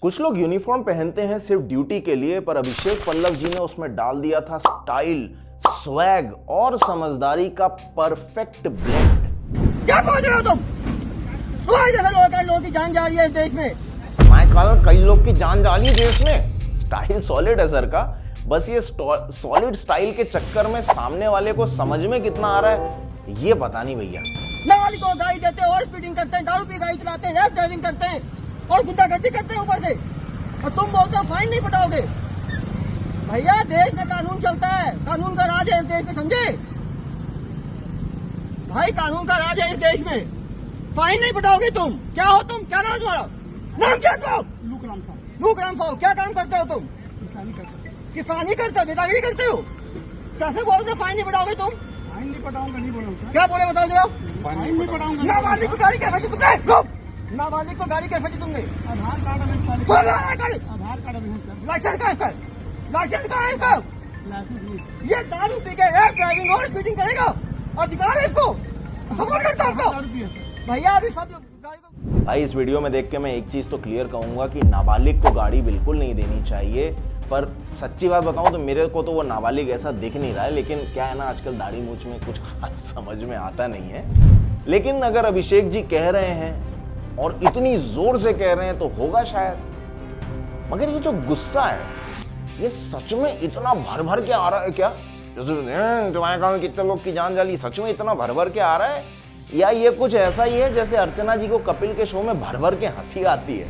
कुछ लोग यूनिफॉर्म पहनते हैं सिर्फ ड्यूटी के लिए, पर अभिषेक पल्लव जी ने उसमें डाल दिया था स्टाइल, स्वैग और समझदारी का परफेक्ट ब्लेंड। क्या बोल रहे हो तुम? तुम्हारी जैसे लोगों की जान जा रही है इस देश में। मैं कहा कई लोग की जान जा रही है देश में। स्टाइल सॉलिड है सर का, बस ये सॉलिड स्टाइल के चक्कर में सामने वाले को समझ में कितना आ रहा है ये पता नहीं भैया। नाबालिग को गाड़ी देते हैं और स्पीडिंग करते हैं, दारू पी गाड़ी चलाते हैं, रैश ड्राइविंग करते हैं और गुंडागर्दी करते हैं ऊपर से, और तुम बोलते हो फाइन नहीं पटाओगे। भैया देश में कानून चलता है, कानून का राज है इस देश में, समझे भाई? कानून का राज है इस देश में, फाइन नहीं पटाओगे तुम। क्या हो तुम? क्या नाम तुम्हारा? नाम क्या तो? लूकराम साहब। क्या काम करते हो तुम? किसानी करते हो, बेदागिरी करते हो। कैसे बोल रहे फाइन नहीं पटाओगे तुम? फाइन नहीं पटाऊंगा, नहीं बोलूंगा। क्या बोले बताओ जरा। फाइन नहीं पटाऊंगा। नाबालिग को गाड़ी कैसे दी तुमने? नाबालिग को गाड़ी कैसे दी तुमने? आधार कार्ड अभी आधार कार्ड अभी लाइसेंस कहाँ है? लाइसेंस कहाँ है इसका? लाइसेंस ये दारू पी के रैश ड्राइविंग और स्पीडिंग करेगा, अधिकार है इसको, सपोर्ट करता हूँ आपको। भैया अभी सब गाड़ी को। भाई इस वीडियो में देख के मैं एक चीज तो क्लियर कहूंगा कि नाबालिग को गाड़ी बिल्कुल नहीं देनी चाहिए, पर सच्ची बात बताऊं तो मेरे को तो वो नाबालिग ऐसा दिख नहीं रहा है। लेकिन क्या है ना, आजकल दाढ़ी मूंछ में कुछ खास समझ में आता नहीं है। लेकिन अगर अभिषेक जी कह रहे हैं और इतनी जोर से कह रहे हैं तो होगा शायद। मगर ये जो गुस्सा है ये सच में इतना भर भर के आ रहा है क्या? जैसे तुम्हारे गाँव में कितने लोग की जान जाली, सच में इतना भर भर के आ रहा है, या ये कुछ ऐसा ही है जैसे अर्चना जी को कपिल के शो में भर भर के हंसी आती है?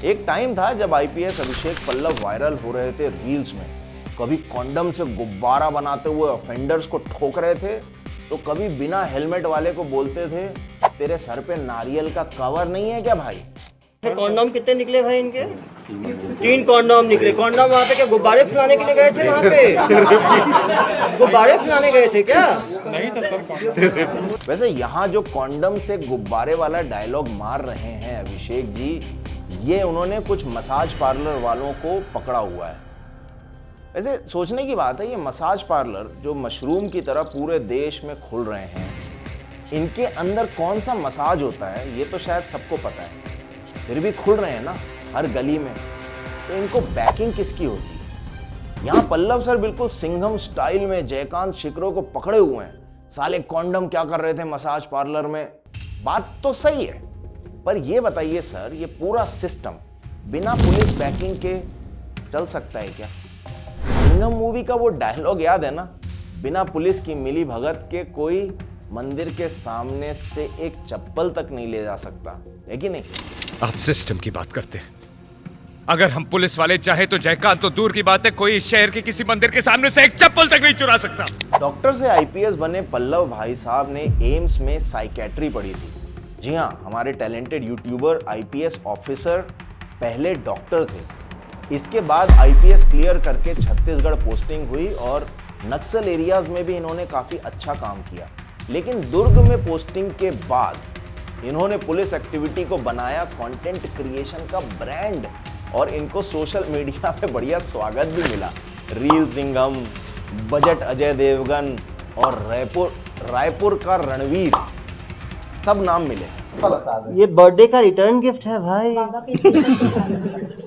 एक टाइम था जब आईपीएस अभिषेक पल्लव वायरल हो रहे थे रील्स में। कभी कॉन्डम से गुब्बारा बनाते हुए ऑफेंडर्स को ठोक रहे थे, तो कभी बिना हेलमेट वाले को बोलते थे तेरे सर पे नारियल का कवर नहीं है क्या भाई? कॉन्डोम कितने निकले भाई इनके? 3 कॉन्डोम निकले। कॉन्डोम वहाँ पे क्या गुब्बारे फुलाने के लिए गए थे? वहाँ पे गुब्बारे फुलाने गए थे क्या? नहीं था सर। वैसे यहाँ जो कॉन्डम से गुब्बारे वाला डायलॉग मार रहे हैं अभिषेक जी, ये उन्होंने कुछ मसाज पार्लर वालों को पकड़ा हुआ है। वैसे सोचने की बात है, ये मसाज पार्लर जो मशरूम की तरह पूरे देश में खुल रहे हैं, इनके अंदर कौन सा मसाज होता है ये तो शायद सबको पता है, फिर भी खुल रहे हैं ना हर गली में, तो इनको बैकिंग किसकी होती है? यहाँ पल्लव सर बिल्कुल सिंघम स्टाइल में जयकांत शिकरो को पकड़े हुए हैं। साले कॉन्डम क्या कर रहे थे मसाज पार्लर में? बात तो सही है, पर ये बताइए सर, ये पूरा सिस्टम बिना पुलिस बैकिंग के चल सकता है क्या? सिंघम मूवी का वो डायलॉग याद है ना, बिना पुलिस की मिली भगत के कोई मंदिर के सामने से एक चप्पल तक नहीं ले जा सकता, है कि नहीं? आप सिस्टम की बात करते हैं। अगर हम पुलिस वाले चाहे तो जयकांत तो दूर की बात है, कोई शहर के किसी मंदिर के सामने से एक चप्पल तक नहीं चुरा सकता। डॉक्टर से आईपीएस बने पल्लव भाई साहब ने एम्स में साइकेट्री पढ़ी थी। जी हाँ, हमारे टैलेंटेड यूट्यूबर आईपीएस ऑफिसर पहले डॉक्टर थे। इसके बाद आईपीएस क्लियर करके छत्तीसगढ़ पोस्टिंग हुई और नक्सल एरियाज में भी इन्होंने काफ़ी अच्छा काम किया। लेकिन दुर्ग में पोस्टिंग के बाद इन्होंने पुलिस एक्टिविटी को बनाया कंटेंट क्रिएशन का ब्रांड, और इनको सोशल मीडिया पे बढ़िया स्वागत भी मिला। रील सिंघम, बजट अजय देवगन और रायपुर का रणवीर, सब नाम मिले। ये बर्थडे का रिटर्न गिफ्ट है भाई।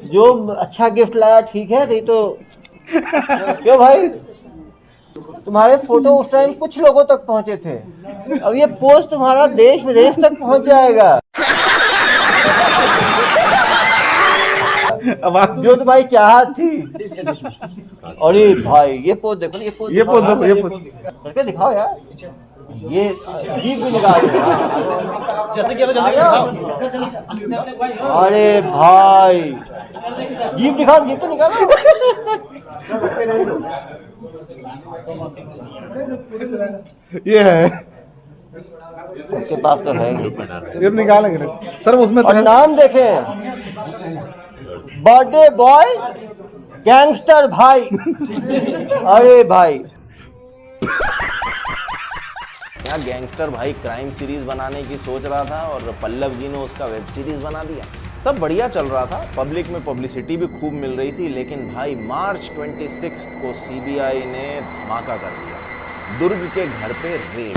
जो अच्छा गिफ्ट लाया ठीक है, नहीं तो क्यों भाई? तुम्हारे फोटो उस टाइम कुछ लोगों तक पहुंचे थे, अब ये पोस्ट तुम्हारा देश विदेश तक पहुंच जाएगा। अब जो तुम्हारी चाहत थी। अरे भाई ये पोस्ट देखो, ये पोस्ट करके दिखाओ यार। ये जीप भी निकाल दो जैसे कि अरे भाई जीप दिखाओ, जीप तो निकालो। ये है, सबके पास तो है, ये तो निकालेंगे सर उसमें। और नाम देखें, बर्थडे बॉय गैंगस्टर भाई। अरे भाई यहाँ गैंगस्टर भाई क्राइम सीरीज बनाने की सोच रहा था और पल्लव जी ने उसका वेब सीरीज बना दिया। सब बढ़िया चल रहा था, पब्लिक में पब्लिसिटी भी खूब मिल रही थी। लेकिन भाई मार्च 26 को सीबीआई ने धमाका कर दिया। दुर्ग के घर पे raid,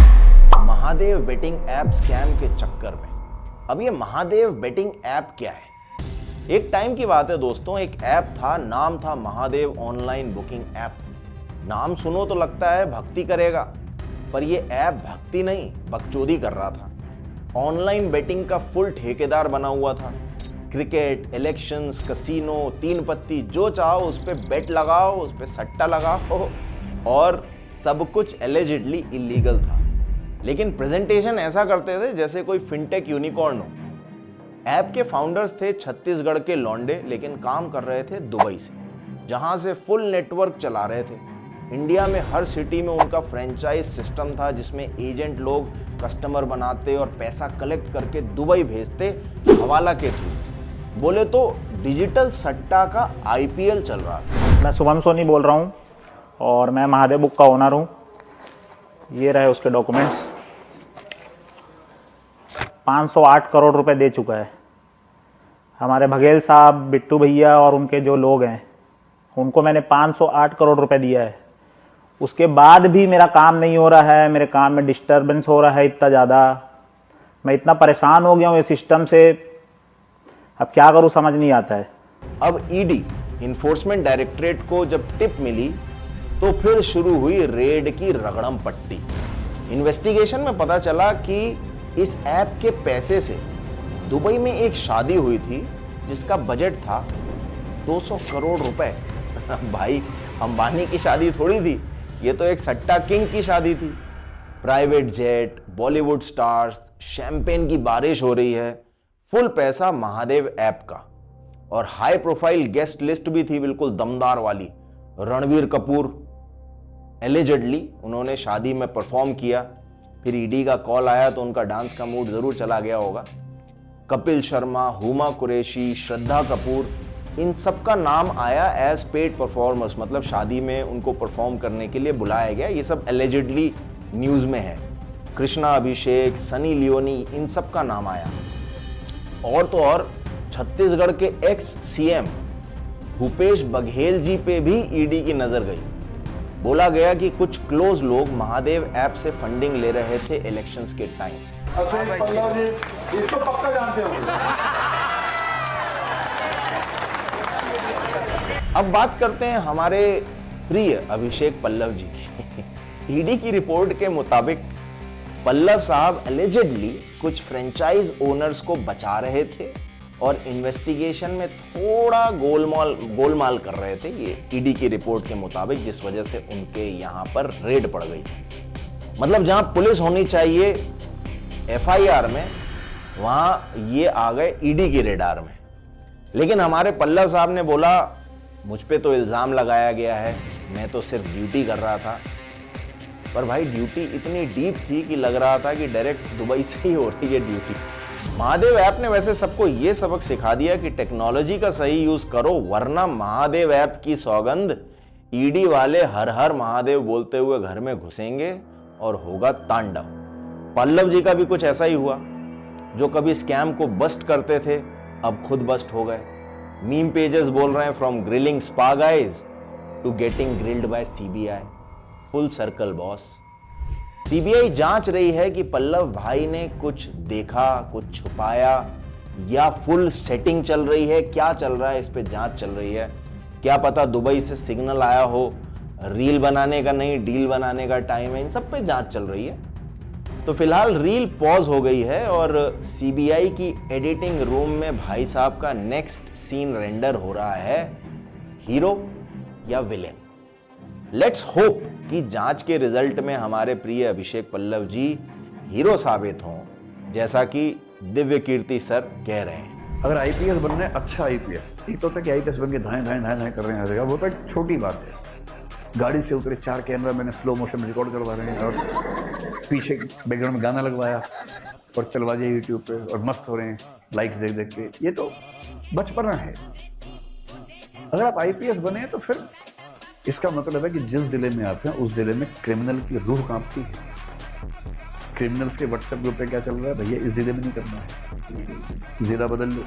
Mahadev betting app scam के चक्कर में। अब ये महादेव बेटिंग ऐप क्या है? एक टाइम की बात है दोस्तों, एक ऐप था, नाम था महादेव ऑनलाइन बुकिंग ऐप। नाम सुनो तो लगता है भक्ति करेगा, पर ये ऐप भक्ति नहीं बकचोदी कर रहा था। ऑनलाइन बेटिंग का फुल ठेकेदार बना हुआ था। क्रिकेट, इलेक्शंस, कसीनो, तीन पत्ती, जो चाहो उस पे बेट लगाओ, उस पे सट्टा लगाओ, और सब कुछ एलिजिडली इलीगल था। लेकिन प्रेजेंटेशन ऐसा करते थे जैसे कोई फिनटेक यूनिकॉर्न हो। ऐप के फाउंडर्स थे छत्तीसगढ़ के लौंडे, लेकिन काम कर रहे थे दुबई से, जहां से फुल नेटवर्क चला रहे थे। इंडिया में हर सिटी में उनका फ्रेंचाइज सिस्टम था, जिसमें एजेंट लोग कस्टमर बनाते और पैसा कलेक्ट करके दुबई भेजते हवाला के थ्रू। बोले तो डिजिटल सट्टा का IPL चल रहा था। मैं शुभम सोनी बोल रहा हूँ और मैं महादेव बुक का ओनर हूँ। ये रहे उसके डॉक्यूमेंट्स। 508 करोड़ रुपए दे चुका है। हमारे बघेल साहब, बिट्टू भैया और उनके जो लोग हैं, उनको मैंने 508 करोड़ रुपए दिया है। उसके बाद भी मेरा काम नहीं हो रहा है, मेरे काम में डिस्टर्बेंस हो रहा है इतना ज़्यादा। मैं इतना परेशान हो गया हूँ इस सिस्टम से, अब क्या करूँ समझ नहीं आता है। अब ED इन्फोर्समेंट डायरेक्टरेट को जब टिप मिली तो फिर शुरू हुई रेड की रगड़म पट्टी। इन्वेस्टिगेशन में पता चला कि इस ऐप के पैसे से दुबई में एक शादी हुई थी जिसका बजट था 200 करोड़ रुपए। भाई अंबानी की शादी थोड़ी थी, ये तो एक सट्टा किंग की शादी थी। Private jet, Bollywood stars, champagne की बारिश हो रही है। फुल पैसा महादेव ऐप का। और हाई प्रोफाइल गेस्ट लिस्ट भी थी, बिल्कुल दमदार वाली। रणबीर कपूर एलिजिडली उन्होंने शादी में परफॉर्म किया। फिर ED का कॉल आया तो उनका डांस का मूड जरूर चला गया होगा। कपिल शर्मा, हुमा कुरैशी, श्रद्धा कपूर, इन सब का नाम आया एज पेड परफॉर्मर्स, मतलब शादी में उनको परफॉर्म करने के लिए बुलाया गया। ये सब एलिजिडली न्यूज में है। कृष्णा अभिषेक, सनी लियोनी, इन सब का नाम आया। और तो और छत्तीसगढ़ के एक्स CM भूपेश बघेल जी पे भी ED की नजर गई। बोला गया कि कुछ क्लोज लोग महादेव ऐप से फंडिंग ले रहे थे इलेक्शंस के टाइम। इसको पक्का जानते हो। अब बात करते हैं हमारे प्रिय अभिषेक पल्लव जी की। ED की रिपोर्ट के मुताबिक पल्लव साहब एलिजिडली कुछ फ्रेंचाइज ओनर्स को बचा रहे थे और इन्वेस्टिगेशन में थोड़ा गोलमाल कर रहे थे, ये ED की रिपोर्ट के मुताबिक, जिस वजह से उनके यहां पर रेड पड़ गई। मतलब जहां पुलिस होनी चाहिए FIR में, वहां ये आ गए ED की रेडार में। लेकिन हमारे पल्लव साहब ने बोला, मुझ पे तो इल्जाम लगाया गया है, मैं तो सिर्फ ड्यूटी कर रहा था। पर भाई ड्यूटी इतनी डीप थी कि लग रहा था कि डायरेक्ट दुबई से ही हो रही है ड्यूटी। महादेव ऐप ने वैसे सबको ये सबक सिखा दिया कि टेक्नोलॉजी का सही यूज करो, वरना महादेव ऐप की सौगंध ED वाले हर हर महादेव बोलते हुए घर में घुसेंगे और होगा तांडव। पल्लव जी का भी कुछ ऐसा ही हुआ। जो कभी स्कैम को बस्ट करते थे, अब खुद बस्ट हो गए। मीम पेजेस बोल रहे हैं from grilling spa guys to getting grilled by CBI। Full circle boss. CBI जांच रही है कि पल्लव भाई ने कुछ देखा, कुछ छुपाया, या फुल सेटिंग चल रही है, क्या चल रहा है, इस पे जांच चल रही है। क्या पता दुबई से सिग्नल आया हो, रील बनाने का नहीं डील बनाने का टाइम है, इन सब पे जांच चल रही है। तो फिलहाल रील पॉज हो गई है और CBI की एडिटिंग रूम में भाई साहब का नेक्स्ट सीन रेंडर हो रहा है, हीरो या विलेन। लेट्स होप कि जांच के रिजल्ट में हमारे प्रिय अभिषेक पल्लव जी हीरो साबित हों, जैसा कि दिव्य कीर्ति सर कह रहे हैं। अगर IPS बनना है, अच्छा IPS, एक तो होता है कि IPS बन के धाएं कर रहे हैं, वो तो एक छोटी बात है। गाड़ी से उतरे 4 कैमरा मैंने स्लो मोशन रिकॉर्ड करवा रहे हैं और पीछे बैकग्राउंड में गाना लगवाया और चलवा दिया YouTube पे और मस्त हो रहे हैं लाइक्स देख देख के। ये तो बचपना है। अगर आप IPS बने तो फिर इसका मतलब है कि जिस जिले में आप हैं उस जिले में क्रिमिनल की रूह कांपती है। क्रिमिनल्स के WhatsApp ग्रुप पे क्या चल रहा है, भैया इस जिले में नहीं करना है, जिला बदल लो।